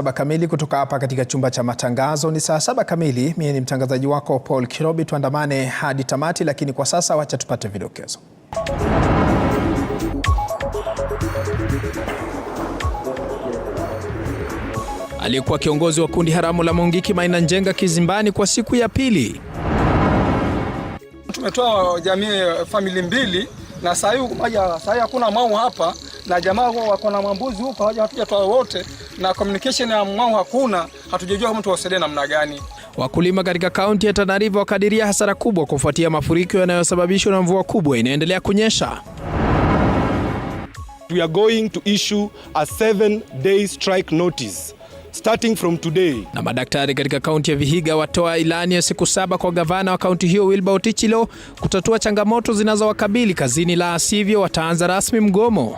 7 kamili kutoka hapa katika chumba cha matangazo. Ni saa 7 kamili. Mimi ni mtangazaji wako Paul Kirobi. Tuandamane hadi tamati, lakini kwa sasa wacha tupate vidokezo. Aliyekuwa kiongozi wa kundi haramu la Mungiki Maina Njenga kizimbani kwa siku ya pili. Tumetoa jamii family mbili na sasa hakuna mau hapa na jamaa wako na mambuzi huko hatujatoa wote na communication ya mau hakuna, hatujajua mtu wasaidie namna gani. Wakulima katika kaunti ya Tana River wakadiria hasara kubwa kufuatia mafuriko yanayosababishwa na mvua kubwa inaendelea kunyesha. We are going to issue a 7-day strike notice starting from today. Na madaktari katika kaunti ya Vihiga watoa ilani ya siku 7 kwa gavana wa kaunti hiyo Wilbur Otichilo kutatua changamoto zinazowakabili kazini, la sivyo wataanza rasmi mgomo.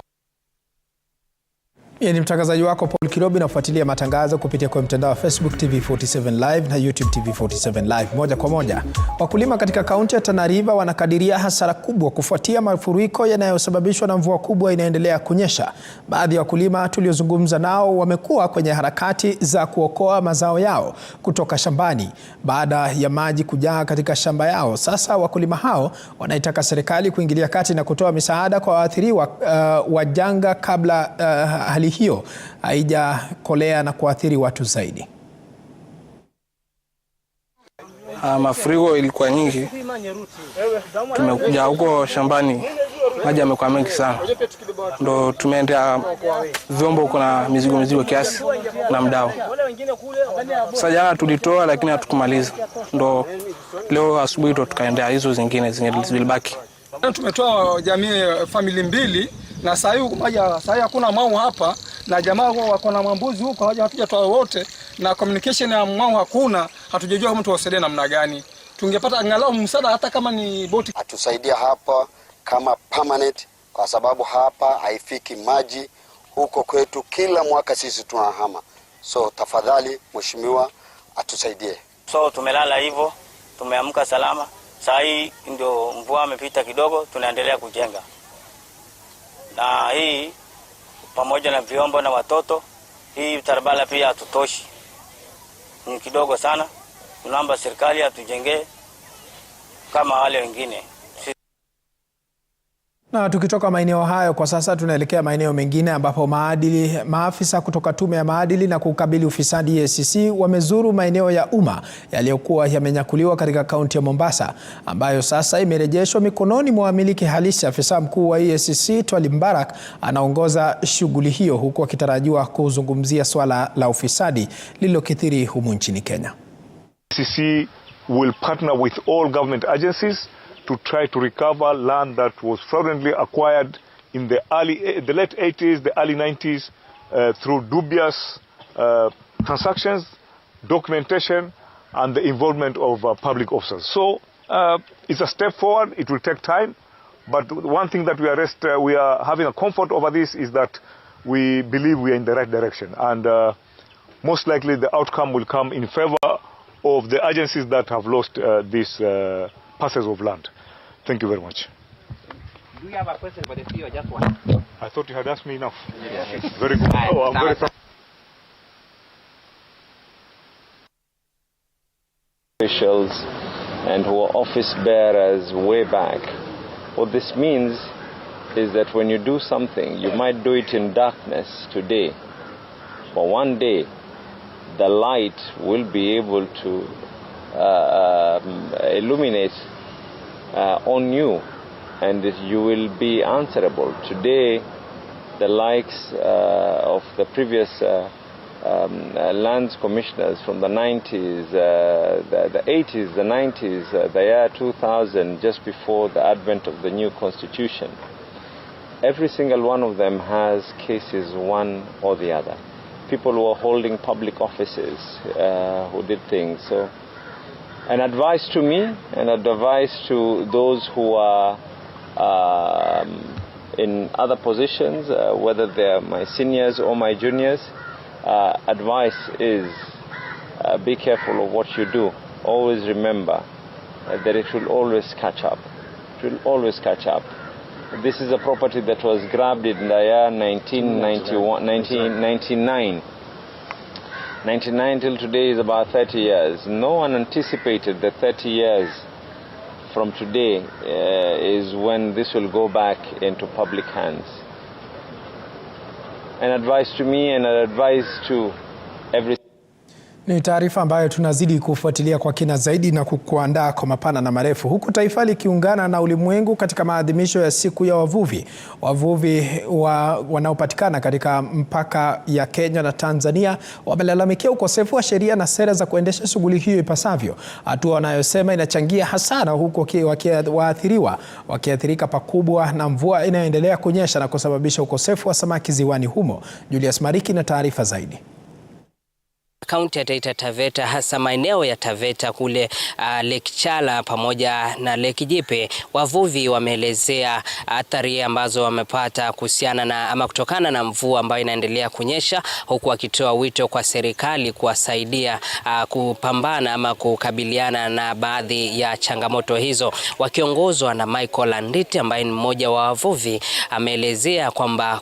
Mimi ni mtangazaji wako Paul Kirobi, na kufuatilia matangazo kupitia kwa mtandao wa Facebook TV47 Live na YouTube TV47 Live moja kwa moja. Wakulima katika kaunti ya Tana River wanakadiria hasara kubwa kufuatia mafuriko yanayosababishwa na mvua kubwa inaendelea kunyesha. Baadhi ya wakulima tuliozungumza nao wamekuwa kwenye harakati za kuokoa mazao yao kutoka shambani baada ya maji kujaa katika shamba yao. Sasa wakulima hao wanaitaka serikali kuingilia kati na kutoa misaada kwa waathiriwa wa janga kabla hali hiyo haijakolea na kuathiri watu zaidi. Mafuriko ilikuwa nyingi. Tumekuja huko shambani, maji yamekuwa mengi sana. Ndo tumeendea vyombo, kuna mizigo kiasi na mdao. Sasa jana tulitoa lakini hatukumaliza. Ndo leo asubuhi ndo tukaendea hizo zingine zilibaki. Tumetoa jamii family mbili na sasa hakuna mau hapa na jamaa wako na mambuzi huko hatujatoa wote na communication ya mau hakuna, hatujajua mtu wasaidie namna gani. Tungepata angalau msaada hata kama ni boti atusaidia hapa kama permanent, kwa sababu hapa haifiki maji huko kwetu, kila mwaka sisi tunahama. So tafadhali mheshimiwa atusaidie. So tumelala hivyo, tumeamka salama. Sasa hii ndio mvua imepita kidogo, tunaendelea kujenga. Na hii pamoja na vyombo na watoto, hii tarabala pia hatutoshi, ni kidogo sana. Tunaomba serikali atujengee kama wale wengine. Na tukitoka maeneo hayo kwa sasa tunaelekea maeneo mengine ambapo maafisa kutoka tume ya maadili na kukabili ufisadi EACC wamezuru maeneo ya umma yaliyokuwa yamenyakuliwa katika kaunti ya Mombasa, ambayo sasa imerejeshwa mikononi mwa wamiliki halisi. Afisa mkuu wa EACC Twali Mbarak anaongoza shughuli hiyo, huku akitarajiwa kuzungumzia swala la ufisadi lililokithiri humu nchini Kenya. EACC will partner with all government agencies to try to recover land that was fraudulently acquired in the late 80s, the early 90s, through dubious transactions, documentation, and the involvement of public officers. So it's a step forward. It will take time, but one thing that we are having a comfort over this is that we believe we are in the right direction, and most likely the outcome will come in favor of the agencies that have lost these parcels of land. Thank you very much. Do you have a question for the CEO? Just one. I thought you had asked me enough. Yes. Very good. I'm very proud. Officials and who are office bearers way back. What this means is that when you do something, you might do it in darkness today, but one day the light will be able to illuminate on you, and you will be answerable. Today, the likes of the previous lands commissioners from the 90s, the 80s, the 90s, the year 2000, just before the advent of the new constitution, every single one of them has cases one or the other. People who are holding public offices who did things. So an advice to me and advice to those who are in other positions, whether they are my seniors or my juniors, advice is be careful of what you do. Always remember that it will always catch up. It will always catch up. This is a property that was grabbed in the year 1999. 99 till today is about 30 years. No one anticipated that 30 years from today is when this will go back into public hands. An advice to me and an advice to every. Ni taarifa ambayo tunazidi kufuatilia kwa kina zaidi na kukuandaa kwa mapana na marefu, huku taifa likiungana na ulimwengu katika maadhimisho ya siku ya wavuvi. Wavuvi wanaopatikana katika mpaka ya Kenya na Tanzania wamelalamikia ukosefu wa sheria na sera za kuendesha shughuli hiyo ipasavyo, hatua wanayosema inachangia hasara, huku wakiathirika pakubwa na mvua inayoendelea kunyesha na kusababisha ukosefu wa samaki ziwani humo. Julius Mariki na taarifa zaidi. Kaunti ya Taita Taveta, hasa maeneo ya Taveta kule Lake Chala pamoja na Lake Jipe, wavuvi wameelezea athari ambazo wamepata kuhusiana na ama kutokana na mvua ambayo inaendelea kunyesha, huku wakitoa wito kwa serikali kuwasaidia kupambana ama kukabiliana na baadhi ya changamoto hizo. Wakiongozwa na Michael Anditi ambaye ni mmoja wa wavuvi, ameelezea kwamba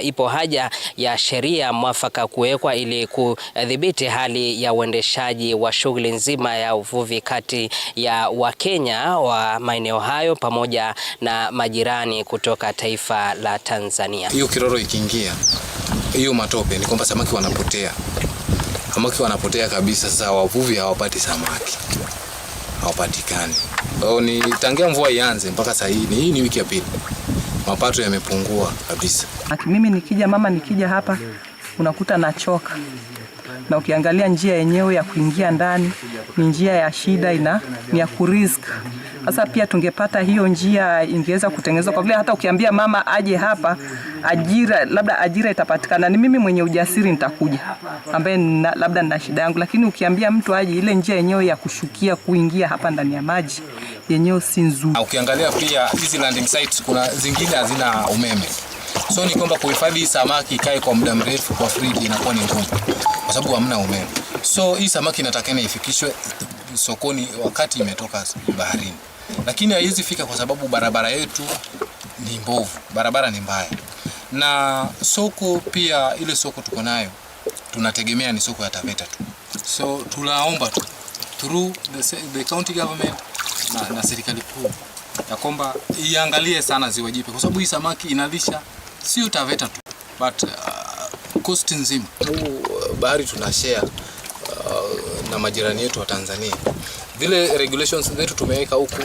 ipo haja ya sheria mwafaka kuwekwa ili kudhibiti hali ya uendeshaji wa shughuli nzima ya uvuvi kati ya Wakenya wa maeneo hayo pamoja na majirani kutoka taifa la Tanzania. Hiyo kiroro ikiingia, hiyo matope, ni kwamba samaki wanapotea. Samaki wanapotea kabisa. Sasa wavuvi hawapati samaki, hawapatikani. Ni tangia mvua ianze mpaka sasa hii ni wiki ya pili, mapato yamepungua kabisa. Mimi nikija hapa unakuta nachoka. Na ukiangalia njia yenyewe ya kuingia ndani ni njia ya shida, ni ya kurisk. Sasa pia tungepata hiyo njia ingeweza kutengenezwa, kwa vile hata ukiambia mama aje hapa, labda ajira itapatikana. Ni mimi mwenye ujasiri nitakuja, ambaye labda nina shida yangu, lakini ukiambia mtu aje, ile njia yenyewe ya kushukia kuingia hapa ndani ya maji yenyewe si nzuri. Ukiangalia pia hizi landing sites kuna zingine hazina umeme. So ni kwamba kuhifadhi samaki ikae kwa muda mrefu kwa friji inakuwa ni ngumu kwa sababu hamna umeme. So hii samaki inatakana ifikishwe sokoni wakati imetoka baharini. Lakini haiwezi fika kwa sababu barabara yetu ni mbovu, barabara ni mbaya. Na soko pia, ile soko tuko nayo tunategemea ni soko ya Taveta tu. So tunaomba tu through the county government na serikali kuu ya kwamba iangalie sana Ziwa Jipe, kwa sababu hii samaki inalisha sio Taveta tu but coast nzima. Bahari tunashare na majirani yetu wa Tanzania. Vile regulations zetu tumeweka huku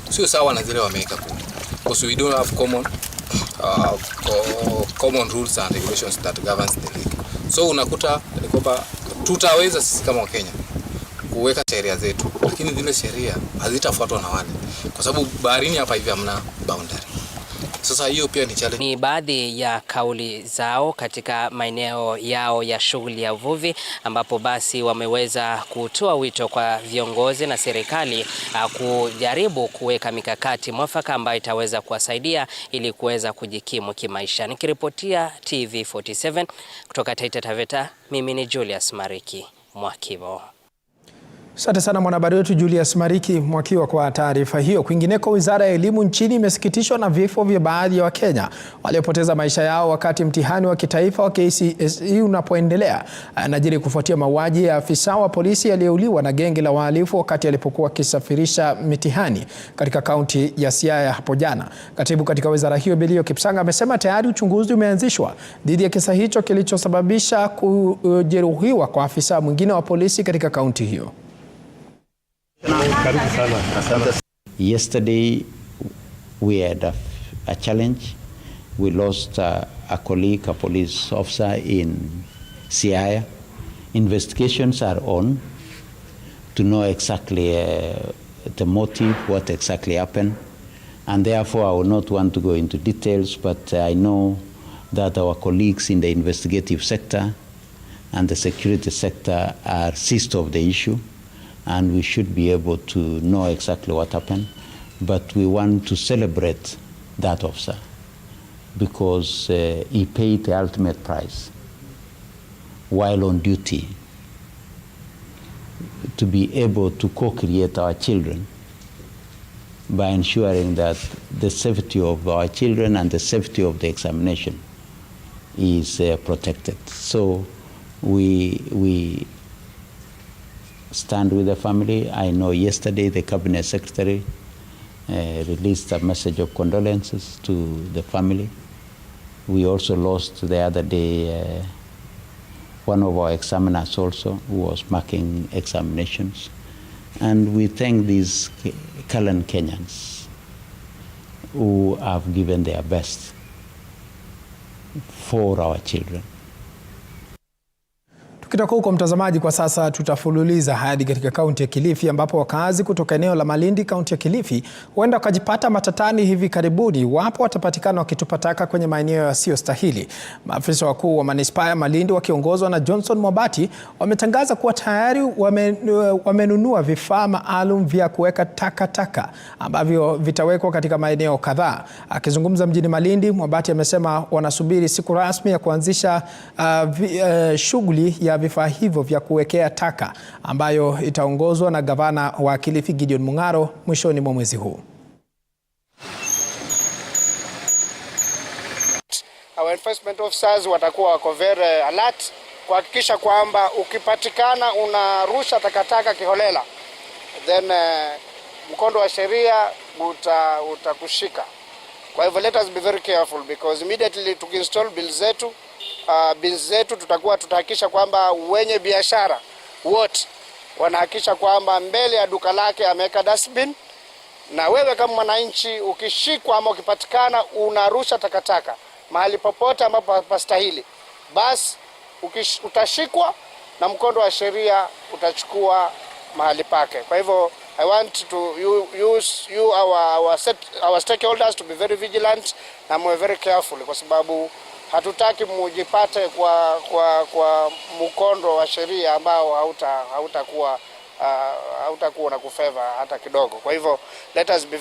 sio sawa na zile wameweka kule, because we don't have common rules and regulations that governs the lake. So unakuta ni kwamba tutaweza sisi kama Wakenya kuweka sheria zetu, lakini zile sheria hazitafuatwa na wale, kwa sababu baharini hapa hivi hamna boundary. Sasa hiyo pia ni challenge. Ni baadhi ya kauli zao katika maeneo yao ya shughuli ya uvuvi, ambapo basi wameweza kutoa wito kwa viongozi na serikali kujaribu kuweka mikakati mwafaka ambayo itaweza kuwasaidia ili kuweza kujikimu kimaisha. Nikiripotia TV47 kutoka Taita Taveta, mimi ni Julius Mariki Mwakibo. Asante sana mwanahabari wetu Julius Mariki Mwakiwa kwa taarifa hiyo. Kwingineko, Wizara ya Elimu nchini imesikitishwa na vifo vya baadhi ya Wakenya waliopoteza maisha yao wakati mtihani wa kitaifa wa KCSE unapoendelea. Anajiri kufuatia mauaji ya afisa wa polisi aliyeuliwa na genge la wahalifu wakati alipokuwa akisafirisha mitihani katika kaunti ya Siaya hapo jana. Katibu katika wizara hiyo Belio Kipsanga amesema tayari uchunguzi umeanzishwa dhidi ya kisa hicho kilichosababisha kujeruhiwa kwa afisa mwingine wa polisi katika kaunti hiyo. Yesterday we had a challenge. We lost a colleague, a police officer in Siaya. Investigations are on to know exactly the motive, what exactly happened, and therefore I will not want to go into details, but I know that our colleagues in the investigative sector and the security sector are seized of the issue, and we should be able to know exactly what happened. But we want to celebrate that officer because he paid the ultimate price while on duty to be able to co-create our children by ensuring that the safety of our children and the safety of the examination is protected. So We stand with the family. I know yesterday the Cabinet Secretary released a message of condolences to the family. We also lost the other day one of our examiners also who was marking examinations. And we thank these Kalan Kenyans who have given their best for our children. Tukitoka huko mtazamaji, kwa sasa tutafululiza hadi katika kaunti ya Kilifi ambapo wakazi kutoka eneo la Malindi kaunti ya Kilifi huenda wakajipata matatani hivi karibuni wapo watapatikana wakitupa taka kwenye maeneo yasiyostahili. Maafisa wakuu wa manispaa ya Malindi wakiongozwa na Johnson Mwabati wametangaza kuwa tayari wamenunua vifaa maalum vya kuweka takataka ambavyo vitawekwa katika maeneo kadhaa. Akizungumza mjini Malindi, Mwabati amesema wanasubiri siku rasmi ya kuanzisha shughuli ya vifaa hivyo vya kuwekea taka ambayo itaongozwa na gavana wa Kilifi Gideon Mung'aro mwishoni mwa mwezi huu. Our enforcement officers watakuwa wako very alert kuhakikisha kwamba ukipatikana unarusha takataka kiholela, then mkondo wa sheria utakushika. Kwa hivyo let us be very careful because immediately tukiinstall bills zetu tutakuwa tutahakikisha kwamba wenye biashara wote wanahakikisha kwamba mbele ya duka lake ameweka dustbin, na wewe kama mwananchi ukishikwa ama ukipatikana unarusha takataka mahali popote ambapo hapastahili, basi utashikwa na mkondo wa sheria utachukua mahali pake. Kwa hivyo I want to use our stakeholders to be very vigilant na mwe very careful kwa sababu hatutaki mujipate kwa mkondo wa sheria ambao hautakuwa na kufeva hata kidogo. Kwa hivyo let us be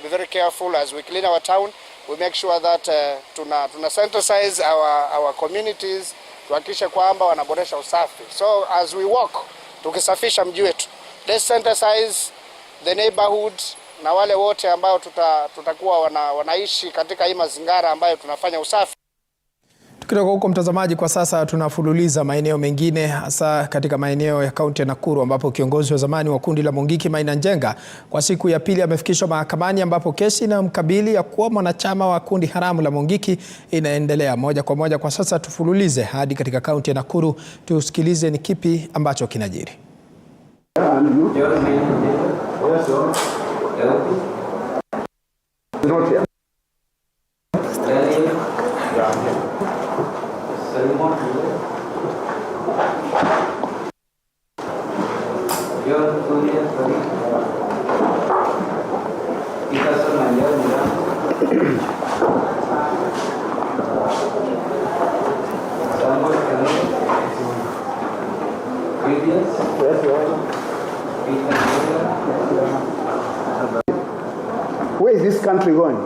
very careful as we clean our town. We make sure that tuna synthesize our communities, tuhakikishe kwamba wanaboresha usafi. So as we walk tukisafisha mji wetu, let's synthesize the neighborhood na wale wote ambao tutakuwa wanaishi katika hii mazingira ambayo tunafanya usafi. Tukitoka huko mtazamaji, kwa sasa tunafululiza maeneo mengine hasa katika maeneo ya kaunti ya Nakuru ambapo kiongozi wa zamani wa kundi la Mungiki Maina Njenga kwa siku ya pili amefikishwa mahakamani ambapo kesi inayomkabili ya kuwa mwanachama wa kundi haramu la Mungiki inaendelea. Moja kwa moja kwa sasa tufululize hadi katika kaunti ya Nakuru tusikilize ni kipi ambacho kinajiri. Where is this country going?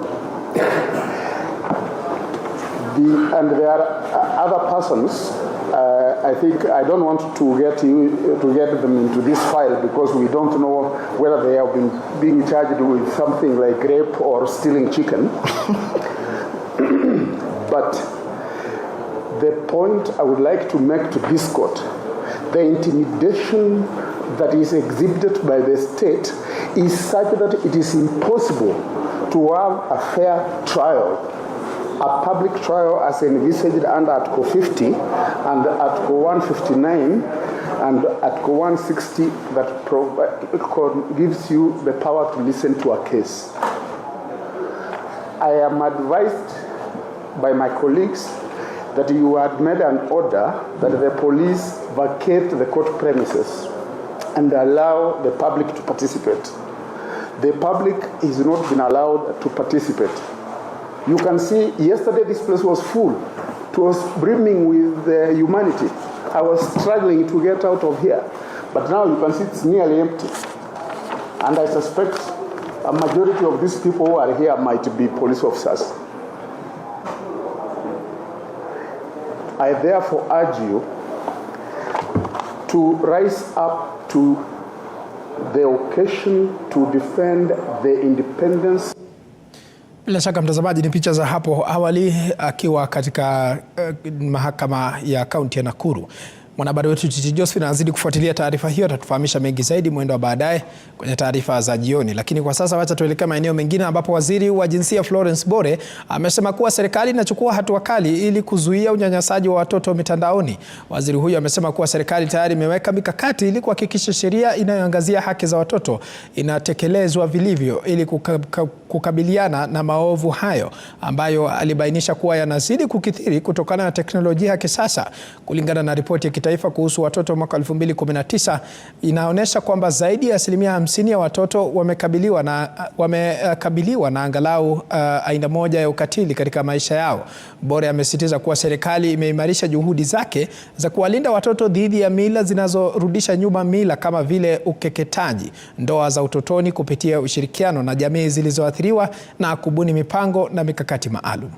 And there are other persons. I think I don't want to get them into this file because we don't know whether they have been being charged with something like rape or stealing chicken. But the point I would like to make to this court, the intimidation that is exhibited by the state is such that it is impossible to have a fair trial, a public trial as envisaged under Article 50 and Article 159 and Article 160 that gives you the power to listen to a case. I am advised by my colleagues that you had made an order that the police vacate the court premises and allow the public to participate. The public is not been allowed to participate. You can see yesterday this place was full. It was brimming with humanity. I was struggling to get out of here. But now you can see it's nearly empty. And I suspect a majority of these people who are here might be police officers. I therefore urge you to rise up to the occasion to defend the independence. Bila shaka mtazamaji, ni picha za hapo awali akiwa katika mahakama ya kaunti ya Nakuru. Mwanahabari wetu Titi Josephine anazidi kufuatilia taarifa hiyo, atatufahamisha mengi zaidi mwendo wa baadaye kwenye taarifa za jioni. Lakini kwa sasa wacha tuelekee maeneo mengine ambapo waziri wa jinsia Florence Bore amesema kuwa serikali inachukua hatua kali ili kuzuia unyanyasaji wa watoto mitandaoni. Waziri huyo amesema kuwa serikali tayari imeweka mikakati ili kuhakikisha sheria inayoangazia haki za watoto inatekelezwa vilivyo ili kukabiliana na maovu hayo ambayo alibainisha kuwa yanazidi kukithiri kutokana na teknolojia ya kisasa. Kulingana na ripoti ya kitaifa kuhusu watoto mwaka 2019 inaonyesha kwamba zaidi ya 50% ya watoto wamekabiliwa na angalau aina moja ya ukatili katika maisha yao. Bore amesisitiza kuwa serikali imeimarisha juhudi zake za kuwalinda watoto dhidi ya mila zinazorudisha nyuma mila kama vile ukeketaji, ndoa za utotoni kupitia ushirikiano na jamii zilizoathiriwa na kubuni mipango na mikakati maalum.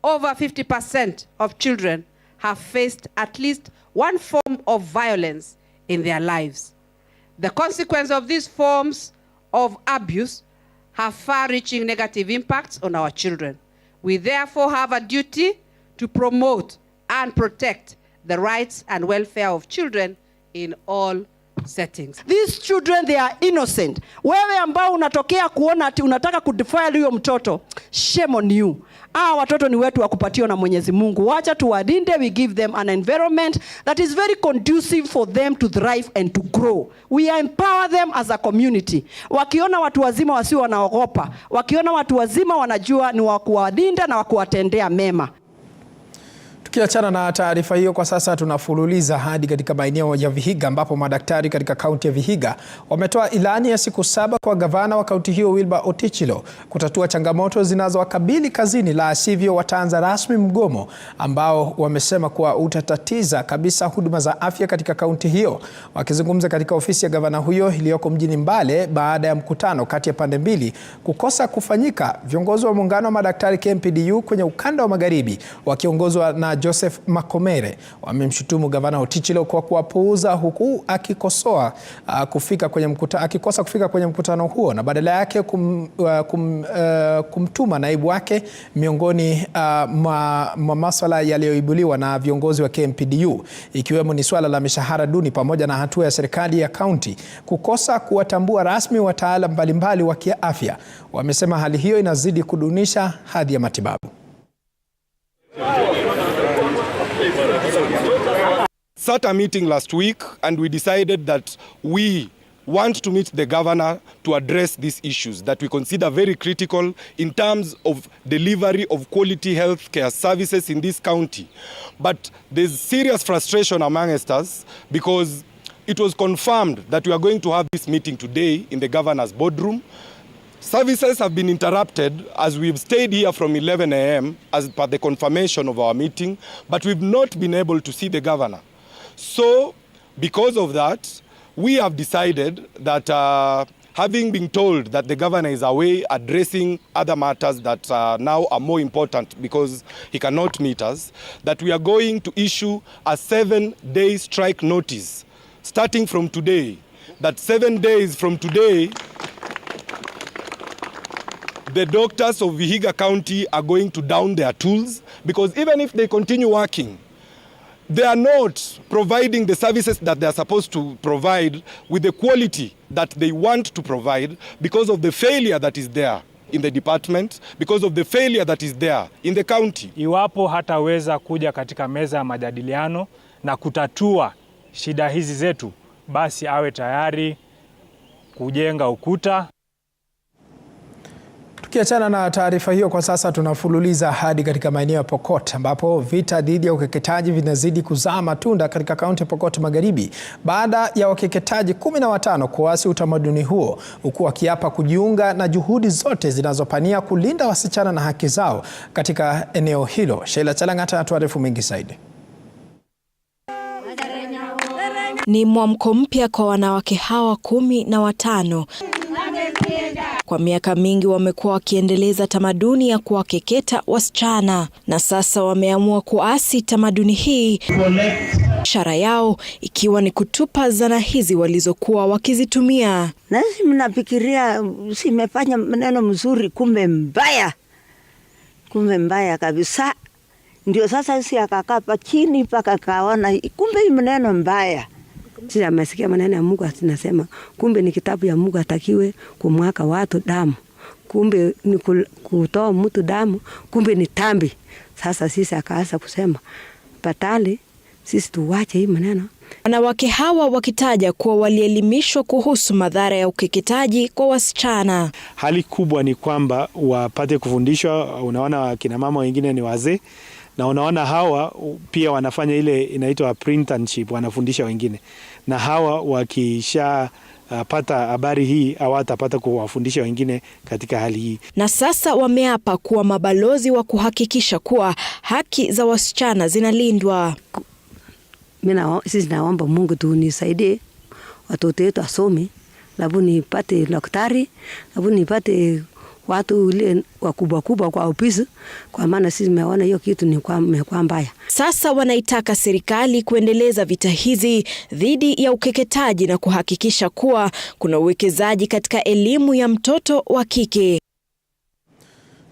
Over 50% of children have faced at least one form of violence in their lives. The consequence of these forms of abuse have far-reaching negative impacts on our children. We therefore have a duty to promote and protect the rights and welfare of children in all settings. These children, they are innocent. Wewe ambao unatokea kuona ati unataka kudefile huyo mtoto, shame on you. Watoto ni wetu wa kupatiwa na Mwenyezi Mungu. Wacha tuwadinde, we give them an environment that is very conducive for them to thrive and to grow. We empower them as a community. Wakiona watu wazima wasio wanaogopa, wakiona watu wazima wanajua ni wa kuwadinda na wa kuwatendea mema. Tukiachana na taarifa hiyo, kwa sasa tunafululiza hadi katika maeneo ya Vihiga ambapo madaktari katika kaunti ya Vihiga wametoa ilani ya siku 7 kwa gavana wa kaunti hiyo Wilbur Otichilo kutatua changamoto zinazowakabili kazini, la sivyo wataanza rasmi mgomo ambao wamesema kuwa utatatiza kabisa huduma za afya katika kaunti hiyo. Wakizungumza katika ofisi ya gavana huyo iliyoko mjini Mbale baada ya mkutano kati ya pande mbili kukosa kufanyika, viongozi wa muungano wa madaktari KMPDU kwenye ukanda wa magharibi wakiongozwa na Joseph Makomere wamemshutumu gavana Otichilo kwa kuwapuuza, huku akikosa kufika kwenye mkutano huo na badala yake kumtuma naibu wake. Miongoni mwa masuala yaliyoibuliwa na viongozi wa KMPDU ikiwemo ni swala la mishahara duni pamoja na hatua ya serikali ya kaunti kukosa kuwatambua rasmi wataalamu mbalimbali wa kiafya. Wamesema hali hiyo inazidi kudunisha hadhi ya matibabu. Sat a meeting last week and we decided that we want to meet the governor to address these issues that we consider very critical in terms of delivery of quality health care services in this county. But there's serious frustration amongst us because it was confirmed that we are going to have this meeting today in the governor's boardroom. Services have been interrupted as we've stayed here from 11 a.m. as per the confirmation of our meeting, but we've not been able to see the governor. So, because of that, we have decided that having been told that the governor is away addressing other matters that now are more important because he cannot meet us, that we are going to issue a 7-day strike notice starting from today. That 7 days from today, the doctors of Vihiga County are going to down their tools, because even if they continue working, they are not providing the services that they are supposed to provide with the quality that they want to provide because of the failure that is there in the department, because of the failure that is there in the county. Iwapo hataweza kuja katika meza ya majadiliano na kutatua shida hizi zetu, basi awe tayari kujenga ukuta. Tukiachana na taarifa hiyo, kwa sasa tunafululiza hadi katika maeneo ya Pokot ambapo vita dhidi ya ukeketaji vinazidi kuzaa matunda katika kaunti ya Pokot Magharibi baada ya wakeketaji 15 kuasi utamaduni huo, huku wakiapa kujiunga na juhudi zote zinazopania kulinda wasichana na haki zao katika eneo hilo. Sheila Chalangata anatuarifu mengi zaidi. Ni mwamko mpya kwa wanawake hawa 15. Kwa miaka mingi wamekuwa wakiendeleza tamaduni ya kuwakeketa wasichana na sasa wameamua kuasi tamaduni hii Ishara yao ikiwa ni kutupa zana hizi walizokuwa wakizitumia. Nasi mnafikiria simefanya maneno mzuri, kumbe mbaya. Kumbe mbaya kabisa. Ndio sasa sisi akakaa chini paka kaona kumbe hii maneno mbaya. Sisi amesikia maneno ya Mungu atinasema kumbe ni kitabu ya Mungu atakiwe kumwaka watu damu. Kumbe ni kutoa mtu damu, kumbe ni tambi. Sasa sisi akaanza kusema patali sisi tuwache hii maneno. Wanawake hawa wakitaja kuwa walielimishwa kuhusu madhara ya ukeketaji kwa wasichana. Hali kubwa ni kwamba wapate kufundishwa. Unaona kina mama wengine ni wazee na unaona hawa pia wanafanya ile inaitwa apprenticeship, wanafundisha wengine. Na hawa wakisha pata habari hii hawatapata kuwafundisha wengine katika hali hii. Na sasa wameapa kuwa mabalozi wa kuhakikisha kuwa haki za wasichana zinalindwa. Sisi naomba Mungu tu nisaidie watoto wetu asome, labda nipate daktari, labda nipate watu wale wakubwa kwa ofisi, kwa maana sisi tumeona hiyo kitu ni kwa mbaya. Sasa wanaitaka serikali kuendeleza vita hizi dhidi ya ukeketaji na kuhakikisha kuwa kuna uwekezaji katika elimu ya mtoto wa kike.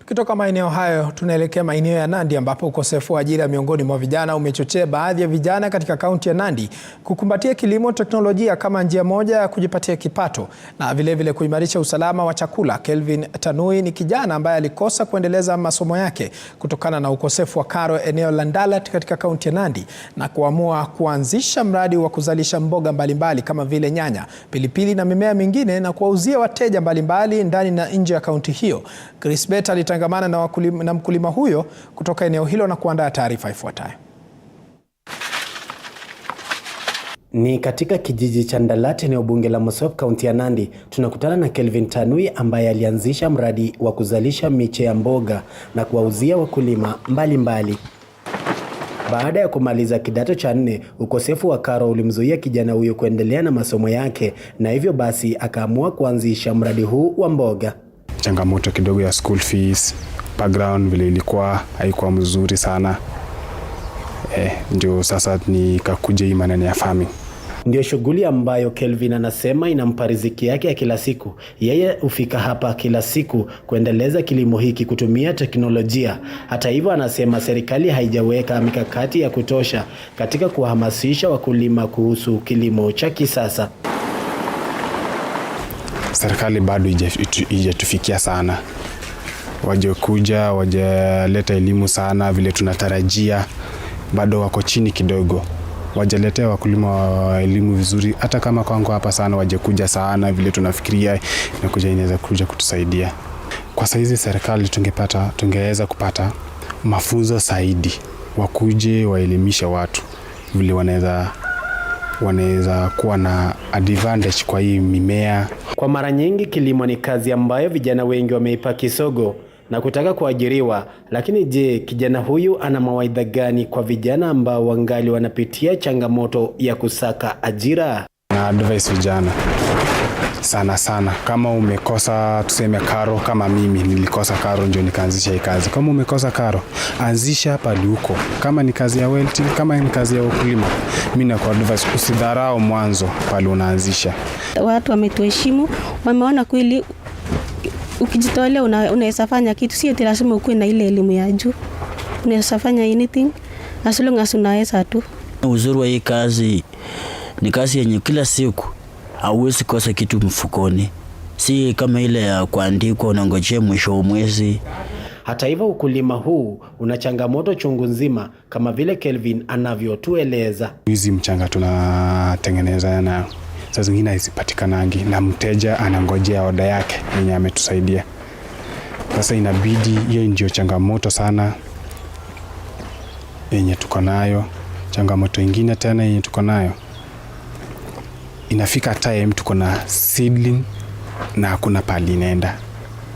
Kutoka maeneo hayo tunaelekea maeneo ya Nandi ambapo ukosefu wa ajira miongoni mwa vijana umechochea baadhi ya vijana katika kaunti ya Nandi kukumbatia kilimo teknolojia kama njia moja ya kujipatia kipato na vile kuimarisha usalama wa chakula. Kelvin Tanui ni kijana ambaye alikosa kuendeleza masomo yake kutokana na ukosefu wa karo eneo la Ndalat katika kaunti ya Nandi na kuamua kuanzisha mradi wa kuzalisha mboga mbalimbali kama vile nyanya, pilipili na mimea mingine na kuwauzia wateja mbalimbali ndani na nje ya kaunti hiyo. Chris Bet alitangamana na mkulima huyo kutoka eneo hilo na kuandaa taarifa ifuatayo. Ni katika kijiji cha Ndalat, eneo bunge la Mosop, kaunti ya Nandi. Tunakutana na Kelvin Tanui ambaye alianzisha mradi wa kuzalisha miche ya mboga na kuwauzia wakulima mbalimbali. Baada ya kumaliza kidato cha 4, ukosefu wa karo ulimzuia kijana huyo kuendelea na masomo yake na hivyo basi akaamua kuanzisha mradi huu wa mboga. Changamoto kidogo ya school fees, background vile ilikuwa haikuwa mzuri sana. Ndio sasa nikakuja hii maneno ya farming. Ndio shughuli ambayo Kelvin anasema inampa riziki yake ya kila siku. Yeye hufika hapa kila siku kuendeleza kilimo hiki kutumia teknolojia. Hata hivyo anasema serikali haijaweka mikakati ya kutosha katika kuhamasisha wakulima kuhusu kilimo cha kisasa. Serikali bado haijatufikia sana. Wajaleta elimu sana vile tunatarajia, bado wako chini kidogo. Wajaletea wakulima wa elimu vizuri, hata kama kwangu hapa sana wajakuja sana vile tunafikiria inakuja inaweza kuja kutusaidia. Kwa saizi serikali tungeweza kupata mafunzo zaidi, wakuje waelimishe watu vile wanaweza kuwa na advantage kwa hii mimea. Kwa mara nyingi kilimo ni kazi ambayo vijana wengi wameipa kisogo na kutaka kuajiriwa. Lakini je, kijana huyu ana mawaidha gani kwa vijana ambao wangali wanapitia changamoto ya kusaka ajira? Na advice vijana sana kama umekosa tuseme karo, kama mimi nilikosa karo ndio nikaanzisha hii kazi. Kama umekosa karo, anzisha pale huko. Kama ni kazi ya welding, kama ni kazi ya ukulima, mimi na kwa advice usidharau mwanzo pale unaanzisha. Watu wametuheshimu, wameona kweli ukijitolea unaweza fanya kitu, sio lazima ukuwe na ile elimu ya juu. Unaweza fanya anything as long as unaweza tu. Uzuri wa hii kazi ni kazi yenye kila siku hauwezi kosa kitu mfukoni. Si kama ile ya kuandikwa unangojea mwisho wa mwezi. Hata hivyo ukulima huu una changamoto chungu nzima kama vile Kelvin anavyotueleza. Hizi mchanga tunatengeneza na saa zingine hazipatikanangi na mteja anangojea oda yake yenye ametusaidia. Sasa inabidi, hiyo ndio changamoto sana yenye tuko nayo. Changamoto nyingine tena yenye tuko nayo, inafika time tuko na seedling na hakuna pali inaenda.